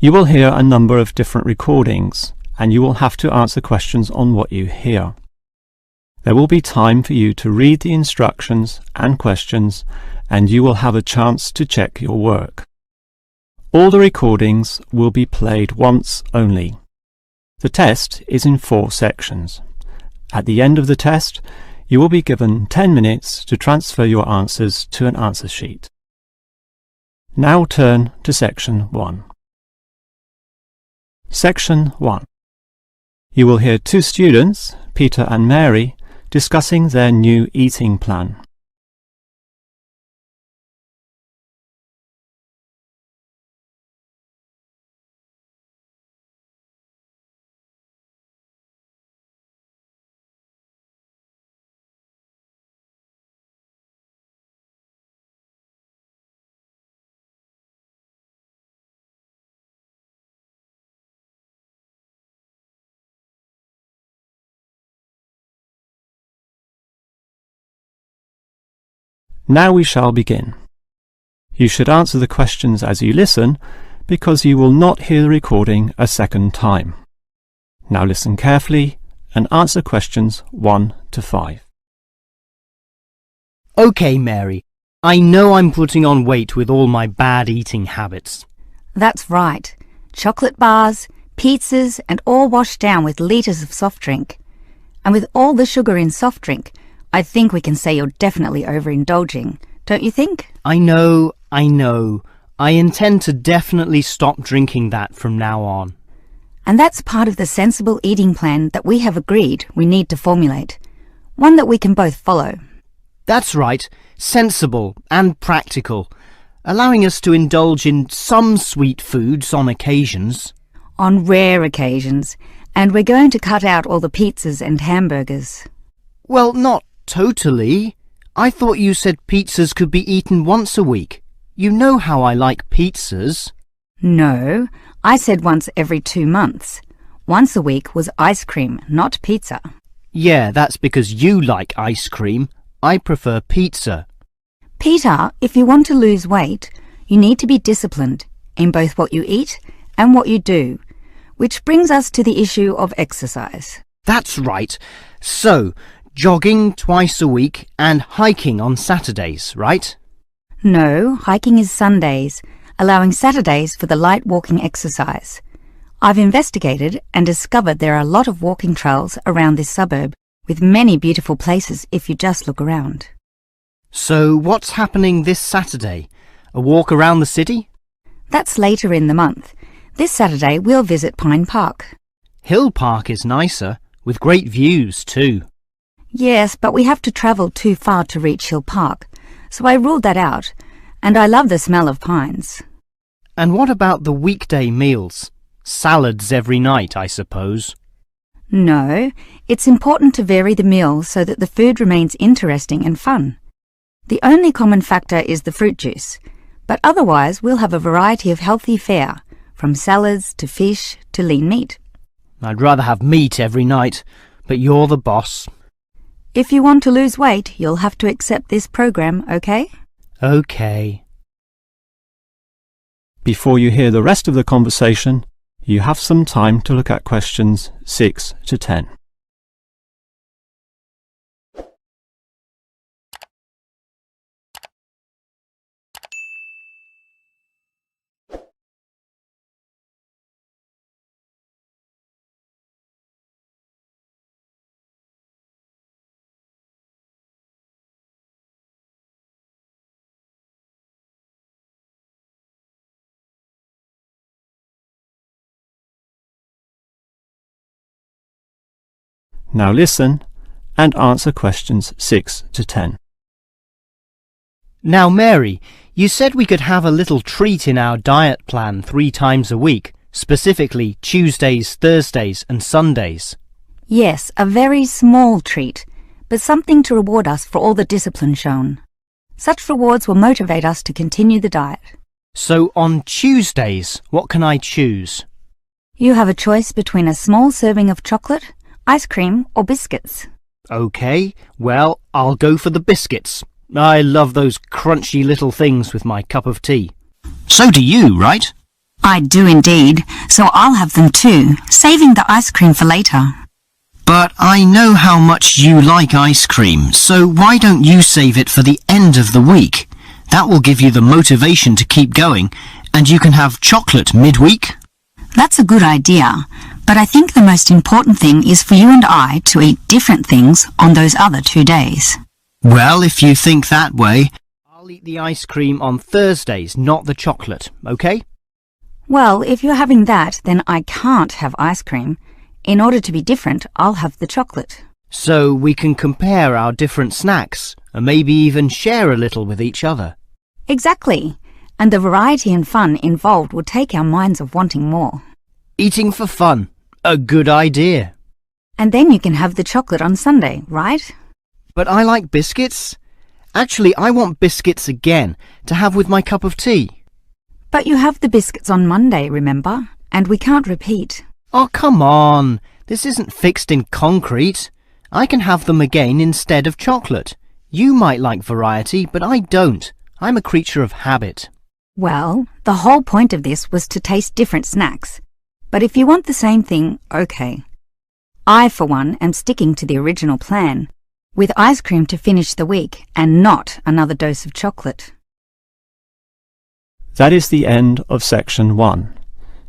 You will hear a number of different recordings, and you will have to answer questions on what you hear. There will be time for you to read the instructions and questions, and you will have a chance to check your work. All the recordings will be played once only. The test is in 4 sections. At the end of the test, you will be given 10 minutes to transfer your answers to an answer sheet. Now turn to Section 1. Section 1. You will hear 2 students, Peter and Mary, discussing their new eating plan. Now we shall begin. You should answer the questions as you listen, because you will not hear the recording a second time. Now listen carefully and answer questions 1 to 5. OK, Mary. I know I'm putting on weight with all my bad eating habits. That's right. Chocolate bars, pizzas, and all washed down with litres of soft drink. And with all the sugar in soft drink, I think we can say you're definitely overindulging, don't you think? I know. I intend to definitely stop drinking that from now on. And that's part of the sensible eating plan that we have agreed we need to formulate. One that we can both follow. That's right. Sensible and practical. Allowing us to indulge in some sweet foods on occasions. On rare occasions. And we're going to cut out all the pizzas and hamburgers. Well, not totally. I thought you said pizzas could be eaten once a week. You know how I like pizzas. No, I said once every 2 months. Once a week was ice cream, not pizza. Yeah, that's because you like ice cream. I prefer pizza. Peter, if you want to lose weight, you need to be disciplined in both what you eat and what you do, which brings us to the issue of exercise. That's right. So, jogging twice a week and hiking on Saturdays, right? No, hiking is Sundays, allowing Saturdays for the light walking exercise. I've investigated and discovered there are a lot of walking trails around this suburb, with many beautiful places if you just look around. So what's happening this Saturday? A walk around the city? That's later in the month. This Saturday we'll visit Pine Park. Hill Park is nicer, with great views too. Yes, but we have to travel too far to reach Hill Park, so I ruled that out, and I love the smell of pines. And what about the weekday meals? Salads every night, I suppose. No, it's important to vary the meals so that the food remains interesting and fun. The only common factor is the fruit juice, but otherwise we'll have a variety of healthy fare, from salads to fish to lean meat. I'd rather have meat every night, but you're the boss. If you want to lose weight, you'll have to accept this program, okay? Okay. Before you hear the rest of the conversation, you have some time to look at questions 6 to 10. Now listen and answer questions 6 to 10. Now, Mary, you said we could have a little treat in our diet plan 3 times a week, specifically Tuesdays, Thursdays and Sundays. Yes, a very small treat, but something to reward us for all the discipline shown. Such rewards will motivate us to continue the diet. So on Tuesdays, what can I choose? You have a choice between a small serving of chocolate, ice cream or biscuits. OK, well, I'll go for the biscuits. I love those crunchy little things with my cup of tea. So do you, right? I do indeed, so I'll have them too, saving the ice cream for later. But I know how much you like ice cream, so why don't you save it for the end of the week? That will give you the motivation to keep going, and you can have chocolate midweek. That's a good idea, but I think the most important thing is for you and I to eat different things on those other 2 days. Well, if you think that way, I'll eat the ice cream on Thursdays, not the chocolate, okay? Well, if you're having that, then I can't have ice cream. In order to be different, I'll have the chocolate. So we can compare our different snacks, and maybe even share a little with each other. Exactly. And the variety and fun involved will take our minds of wanting more. Eating for fun. A good idea. And then you can have the chocolate on Sunday, right? But I like biscuits. Actually, I want biscuits again to have with my cup of tea. But you have the biscuits on Monday, remember? And we can't repeat. Oh, come on. This isn't fixed in concrete. I can have them again instead of chocolate. You might like variety, but I don't. I'm a creature of habit. Well, the whole point of this was to taste different snacks. But if you want the same thing, okay. I, for one, am sticking to the original plan, with ice cream to finish the week and not another dose of chocolate. That is the end of section 1.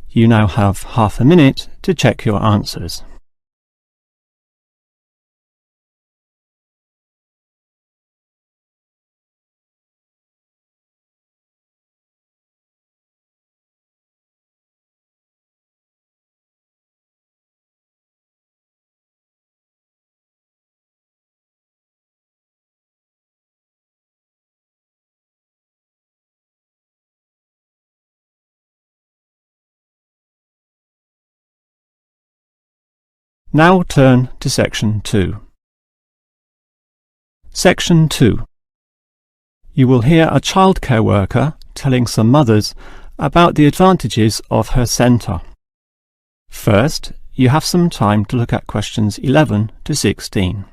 You now have half a minute to check your answers. Now turn to section 2. Section 2. You will hear a childcare worker telling some mothers about the advantages of her centre. First, you have some time to look at questions 11 to 16.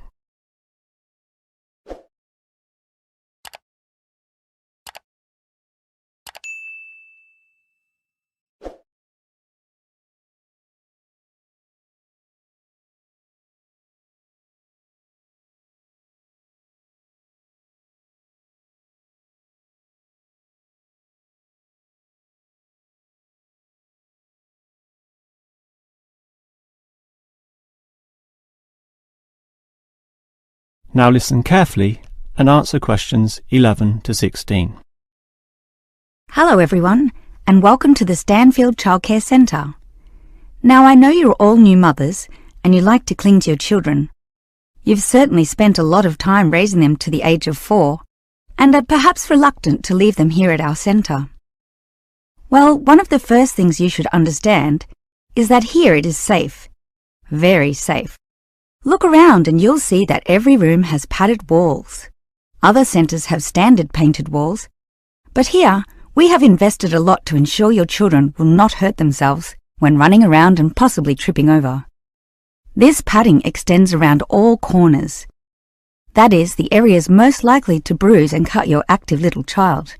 Now listen carefully and answer questions 11 to 16. Hello everyone, and welcome to the Stanfield Childcare Centre. Now I know you're all new mothers and you like to cling to your children. You've certainly spent a lot of time raising them to the age of 4 and are perhaps reluctant to leave them here at our centre. Well, one of the first things you should understand is that here it is safe. Very safe. Look around and you'll see that every room has padded walls. Other centres have standard painted walls, but here we have invested a lot to ensure your children will not hurt themselves when running around and possibly tripping over. This padding extends around all corners. That is, the areas most likely to bruise and cut your active little child.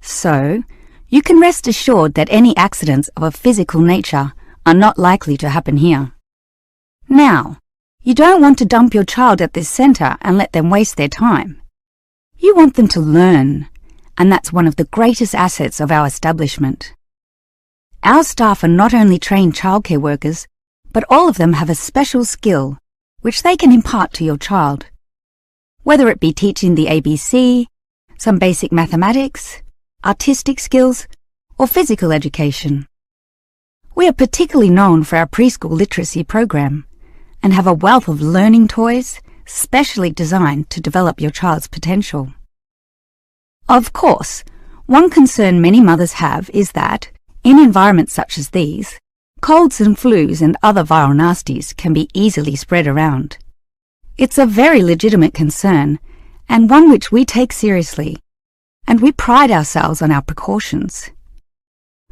So, you can rest assured that any accidents of a physical nature are not likely to happen here. Now, you don't want to dump your child at this centre and let them waste their time. You want them to learn, and that's one of the greatest assets of our establishment. Our staff are not only trained childcare workers, but all of them have a special skill which they can impart to your child. Whether it be teaching the ABC, some basic mathematics, artistic skills, or physical education. We are particularly known for our preschool literacy program, and have a wealth of learning toys specially designed to develop your child's potential. Of course, one concern many mothers have is that, in environments such as these, colds and flus and other viral nasties can be easily spread around. It's a very legitimate concern, and one which we take seriously, and we pride ourselves on our precautions.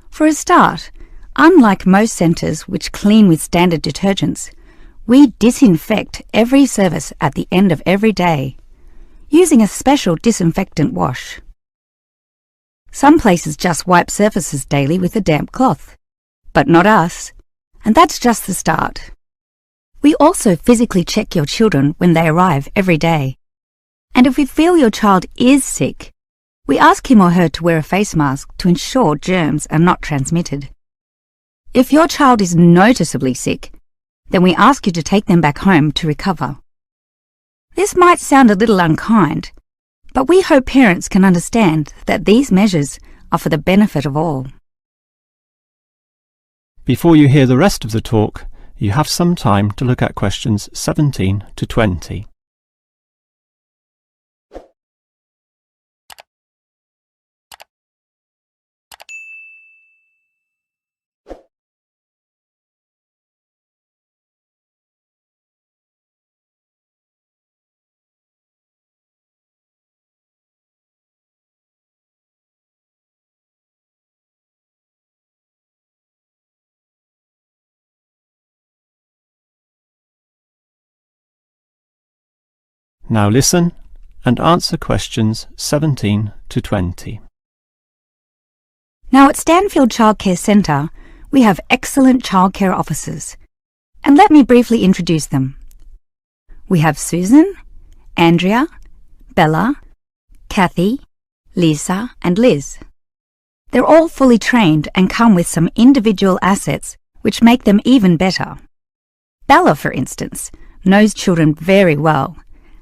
For a start, unlike most centres which clean with standard detergents, we disinfect every service at the end of every day, using a special disinfectant wash. Some places just wipe surfaces daily with a damp cloth, but not us, and that's just the start. We also physically check your children when they arrive every day, and if we feel your child is sick, we ask him or her to wear a face mask to ensure germs are not transmitted. If your child is noticeably sick, then we ask you to take them back home to recover. This might sound a little unkind, but we hope parents can understand that these measures are for the benefit of all. Before you hear the rest of the talk, you have some time to look at questions 17 to 20. Now listen and answer questions 17 to 20. Now at Stanfield Childcare Centre, we have excellent childcare officers, and let me briefly introduce them. We have Susan, Andrea, Bella, Kathy, Lisa and Liz. They're all fully trained and come with some individual assets which make them even better. Bella, for instance, knows children very well,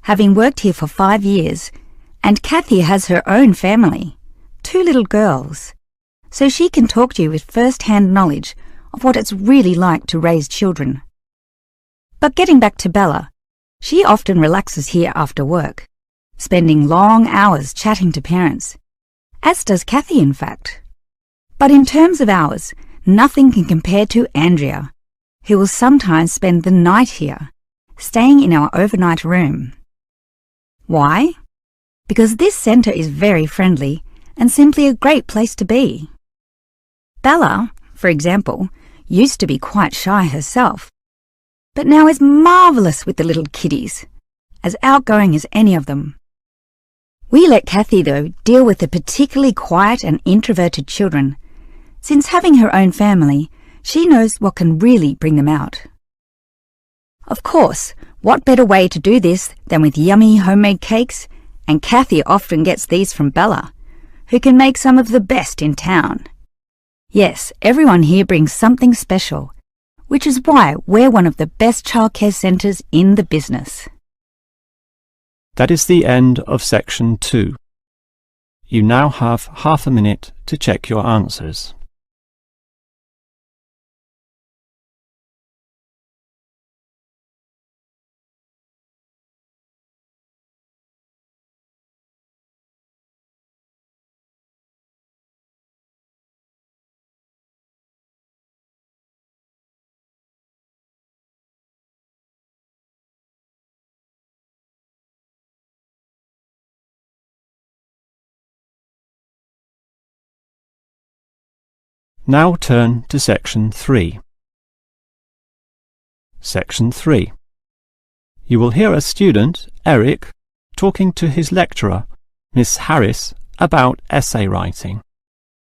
having worked here for 5 years, and Kathy has her own family, 2 little girls, so she can talk to you with first-hand knowledge of what it's really like to raise children. But getting back to Bella, she often relaxes here after work, spending long hours chatting to parents, as does Kathy in fact. But in terms of hours, nothing can compare to Andrea, who will sometimes spend the night here, staying in our overnight room. Why? Because this centre is very friendly and simply a great place to be. Bella, for example, used to be quite shy herself, but now is marvellous with the little kiddies, as outgoing as any of them. We let Kathy, though, deal with the particularly quiet and introverted children, since having her own family, she knows what can really bring them out. Of course, what better way to do this than with yummy homemade cakes, and Kathy often gets these from Bella, who can make some of the best in town. Yes, everyone here brings something special, which is why we're one of the best childcare centres in the business. That is the end of section 2. You now have half a minute to check your answers. Now turn to section 3. Section 3. You will hear a student, Eric, talking to his lecturer, Miss Harris, about essay writing.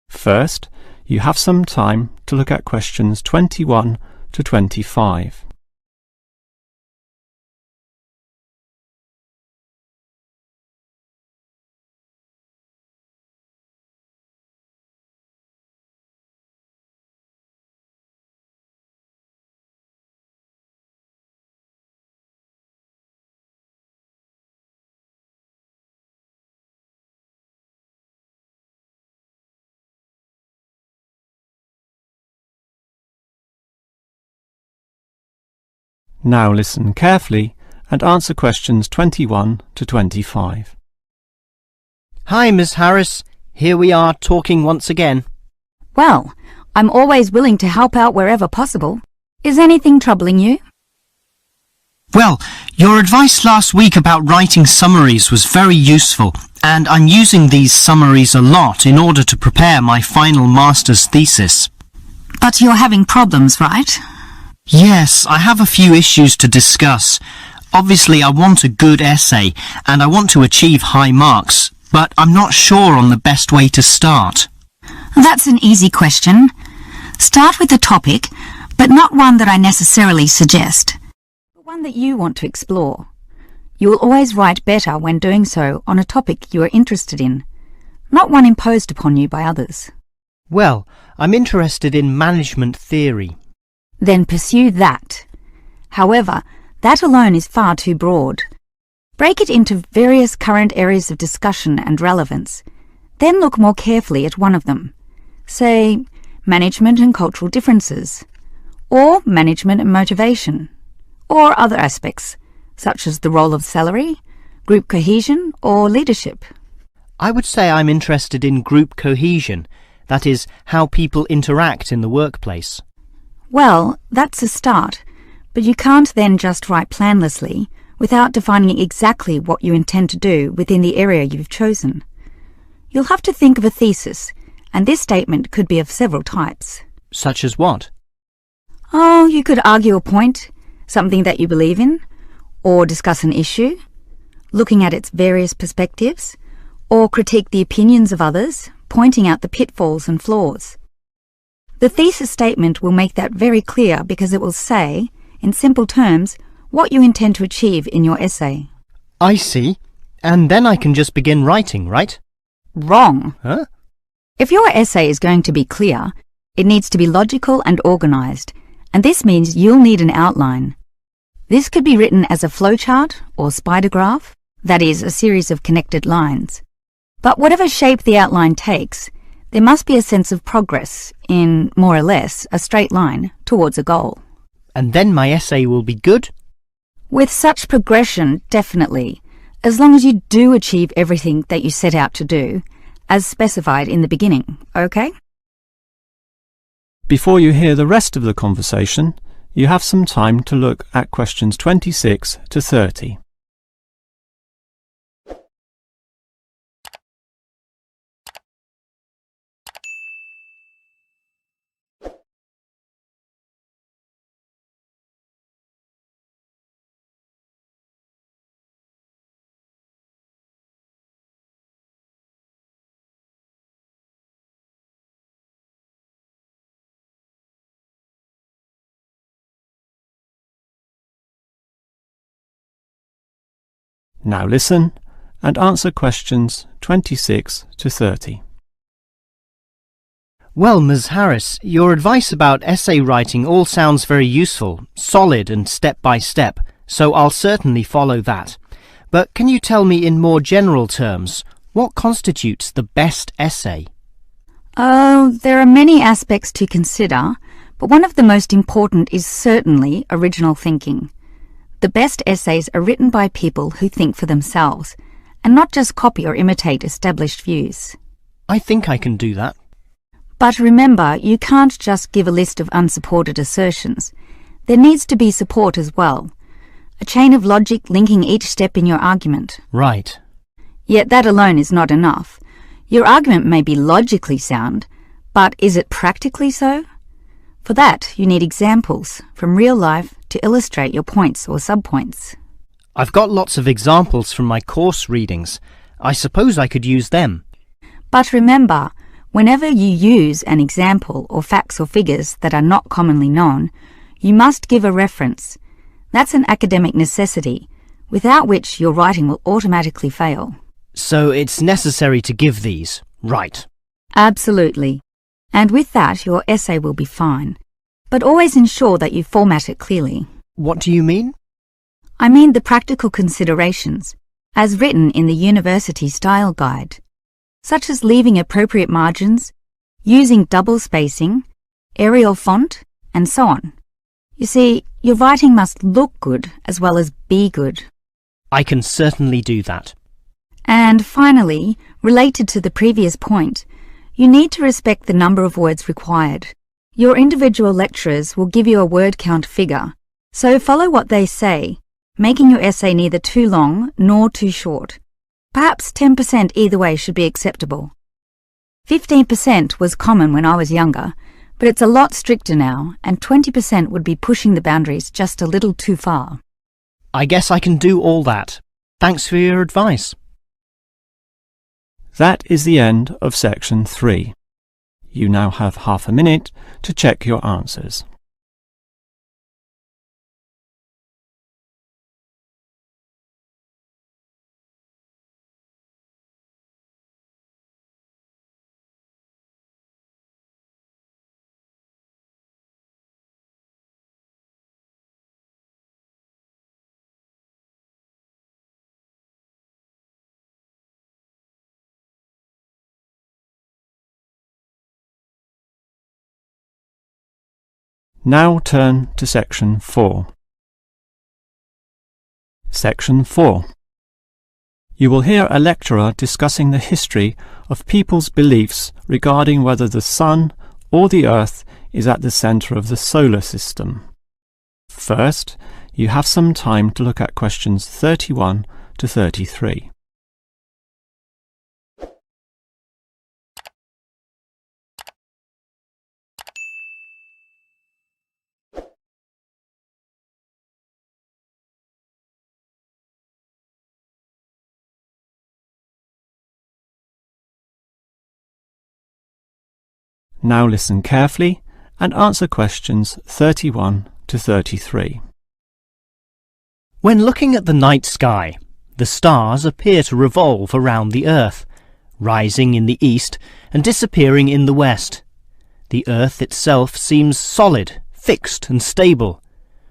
First, you have some time to look at questions 21 to 25. Now listen carefully and answer questions 21 to 25. Hi, Miss Harris. Here we are talking once again. Well, I'm always willing to help out wherever possible. Is anything troubling you? Well, your advice last week about writing summaries was very useful, and I'm using these summaries a lot in order to prepare my final master's thesis. But you're having problems, right? Yes, I have a few issues to discuss. Obviously, I want a good essay, and I want to achieve high marks, but I'm not sure on the best way to start. That's an easy question. Start with a topic, but not one that I necessarily suggest, but one that you want to explore. You will always write better when doing so on a topic you are interested in, not one imposed upon you by others. Well, I'm interested in management theory. Then pursue that. However, that alone is far too broad. Break it into various current areas of discussion and relevance. Then look more carefully at one of them. Say, management and cultural differences, or management and motivation, or other aspects, such as the role of salary, group cohesion, or leadership. I would say I'm interested in group cohesion, that is, how people interact in the workplace. Well, that's a start, but you can't then just write planlessly without defining exactly what you intend to do within the area you've chosen. You'll have to think of a thesis, and this statement could be of several types. Such as what? Oh, you could argue a point, something that you believe in, or discuss an issue, looking at its various perspectives, or critique the opinions of others, pointing out the pitfalls and flaws. The thesis statement will make that very clear because it will say, in simple terms, what you intend to achieve in your essay. I see. And then I can just begin writing, right? Wrong. Huh? If your essay is going to be clear, it needs to be logical and organised, and this means you'll need an outline. This could be written as a flowchart or spider graph, that is, a series of connected lines. But whatever shape the outline takes, there must be a sense of progress in, more or less, a straight line towards a goal. And then my essay will be good? With such progression, definitely, as long as you do achieve everything that you set out to do, as specified in the beginning, okay? Before you hear the rest of the conversation, you have some time to look at questions 26 to 30. Now listen and answer questions 26 to 30. Well, Ms. Harris, your advice about essay writing all sounds very useful, solid and step by step, so I'll certainly follow that. But can you tell me in more general terms, what constitutes the best essay? Oh, there are many aspects to consider, but one of the most important is certainly original thinking. The best essays are written by people who think for themselves, and not just copy or imitate established views. I think I can do that. But remember, you can't just give a list of unsupported assertions. There needs to be support as well. A chain of logic linking each step in your argument. Right. Yet that alone is not enough. Your argument may be logically sound, but is it practically so? For that, you need examples from real life to illustrate your points or subpoints. I've got lots of examples from my course readings. I suppose I could use them. But remember, whenever you use an example or facts or figures that are not commonly known, you must give a reference. That's an academic necessity, without which your writing will automatically fail. So it's necessary to give these, right? Absolutely. And with that, your essay will be fine. But always ensure that you format it clearly. What do you mean? I mean the practical considerations, as written in the University Style Guide, such as leaving appropriate margins, using double spacing, Arial font, and so on. You see, your writing must look good as well as be good. I can certainly do that. And finally, related to the previous point, you need to respect the number of words required. Your individual lecturers will give you a word count figure, so follow what they say, making your essay neither too long nor too short. Perhaps 10% either way should be acceptable. 15% was common when I was younger, but it's a lot stricter now, and 20% would be pushing the boundaries just a little too far. I guess I can do all that. Thanks for your advice. That is the end of section 3. You now have half a minute to check your answers. Now turn to section 4. Section 4. You will hear a lecturer discussing the history of people's beliefs regarding whether the Sun or the Earth is at the centre of the solar system. First, you have some time to look at questions 31 to 33. Now listen carefully and answer questions 31 to 33. When looking at the night sky, the stars appear to revolve around the Earth, rising in the east and disappearing in the west. The Earth itself seems solid, fixed and stable,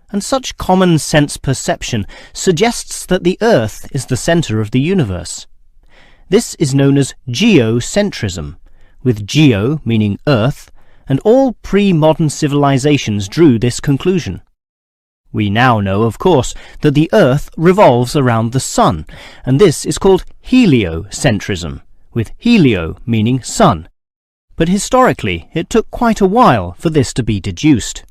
and such common sense perception suggests that the Earth is the centre of the universe. This is known as geocentrism, with geo meaning earth, and all pre-modern civilizations drew this conclusion. We now know, of course, that the Earth revolves around the Sun, and this is called heliocentrism, with helio meaning sun. But historically, it took quite a while for this to be deduced.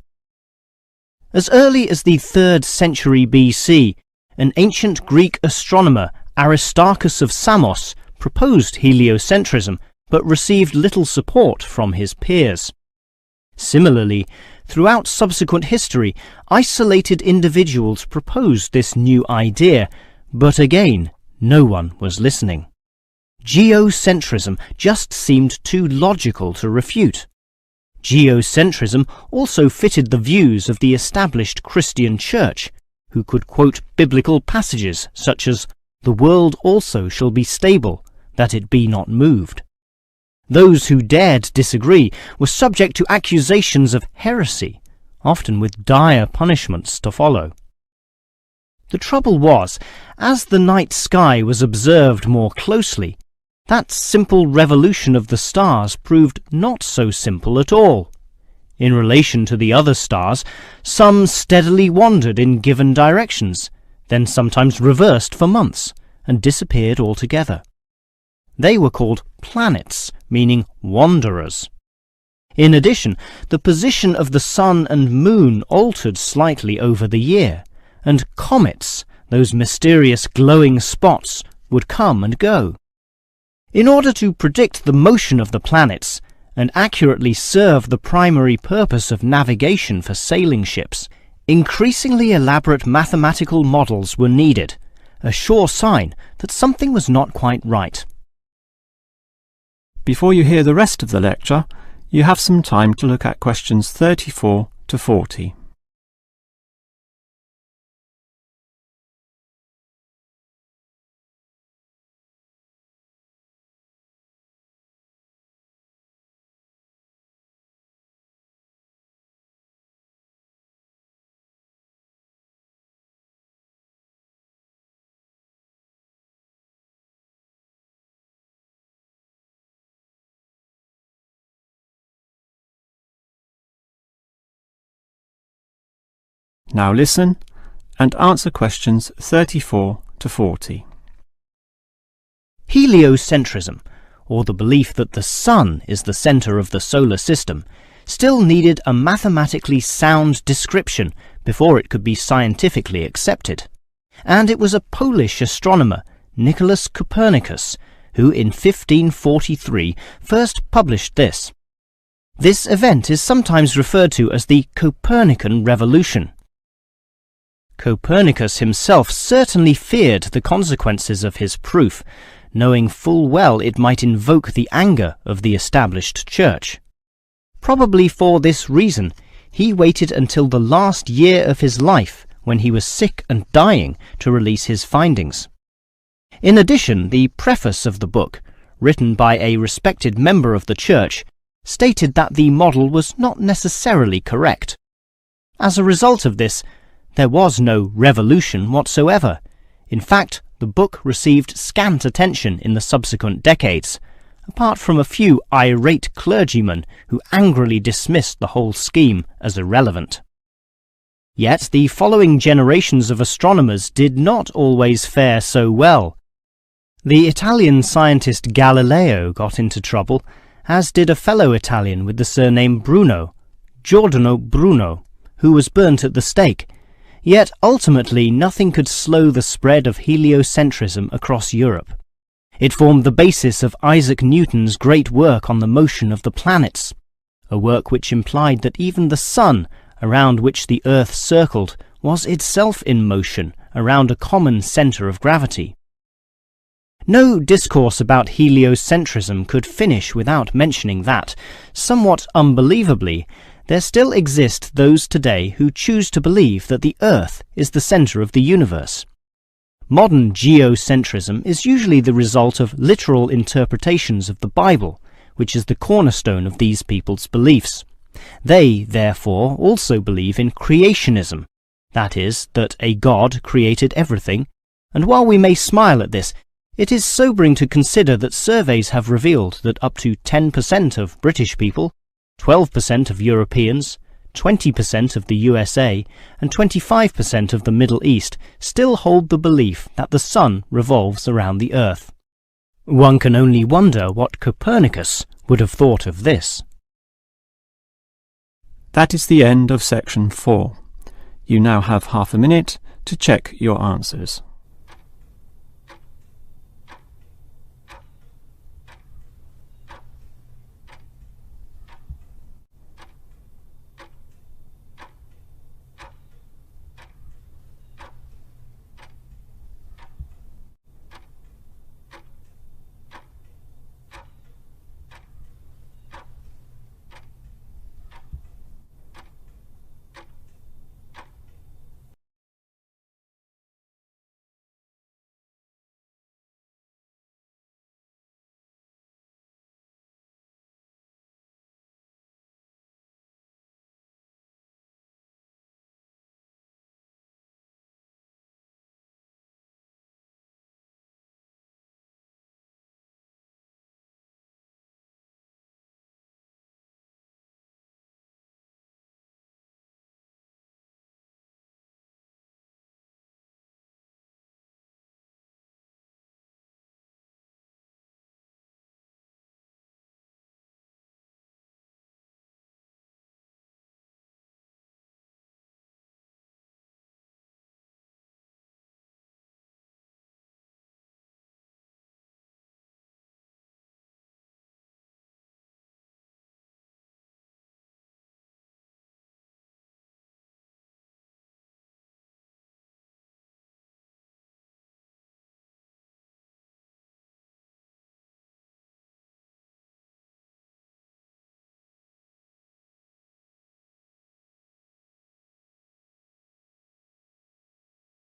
As early as the 3rd century BC, an ancient Greek astronomer, Aristarchus of Samos, proposed heliocentrism, but received little support from his peers. Similarly, throughout subsequent history, isolated individuals proposed this new idea, but again, no one was listening. Geocentrism just seemed too logical to refute. Geocentrism also fitted the views of the established Christian Church, who could quote biblical passages such as, "The world also shall be stable, that it be not moved." Those who dared disagree were subject to accusations of heresy, often with dire punishments to follow. The trouble was, as the night sky was observed more closely, that simple revolution of the stars proved not so simple at all. In relation to the other stars, some steadily wandered in given directions, then sometimes reversed for months, and disappeared altogether. They were called planets, meaning wanderers. In addition, the position of the Sun and Moon altered slightly over the year, and comets, those mysterious glowing spots, would come and go. In order to predict the motion of the planets, and accurately serve the primary purpose of navigation for sailing ships, increasingly elaborate mathematical models were needed, a sure sign that something was not quite right. Before you hear the rest of the lecture, you have some time to look at questions 34 to 40. Now listen and answer questions 34 to 40. Heliocentrism, or the belief that the Sun is the centre of the solar system, still needed a mathematically sound description before it could be scientifically accepted. And it was a Polish astronomer, Nicholas Copernicus, who in 1543 first published this. This event is sometimes referred to as the Copernican Revolution. Copernicus himself certainly feared the consequences of his proof, knowing full well it might invoke the anger of the established church. Probably for this reason, he waited until the last year of his life, when he was sick and dying, to release his findings. In addition, the preface of the book, written by a respected member of the church, stated that the model was not necessarily correct. As a result of this, there was no revolution whatsoever. In fact, the book received scant attention in the subsequent decades, apart from a few irate clergymen who angrily dismissed the whole scheme as irrelevant. Yet the following generations of astronomers did not always fare so well. The Italian scientist Galileo got into trouble, as did a fellow Italian with the surname Bruno, Giordano Bruno, who was burnt at the stake. Yet ultimately nothing could slow the spread of heliocentrism across Europe. It formed the basis of Isaac Newton's great work on the motion of the planets, a work which implied that even the sun, around which the Earth circled, was itself in motion around a common centre of gravity. No discourse about heliocentrism could finish without mentioning that, somewhat unbelievably, there still exist those today who choose to believe that the Earth is the centre of the universe. Modern geocentrism is usually the result of literal interpretations of the Bible, which is the cornerstone of these people's beliefs. They, therefore, also believe in creationism, that is, that a God created everything, and while we may smile at this, it is sobering to consider that surveys have revealed that up to 10% of British people, 12% of Europeans, 20% of the USA, and 25% of the Middle East still hold the belief that the sun revolves around the Earth. One can only wonder what Copernicus would have thought of this. That is the end of section 4. You now have half a minute to check your answers.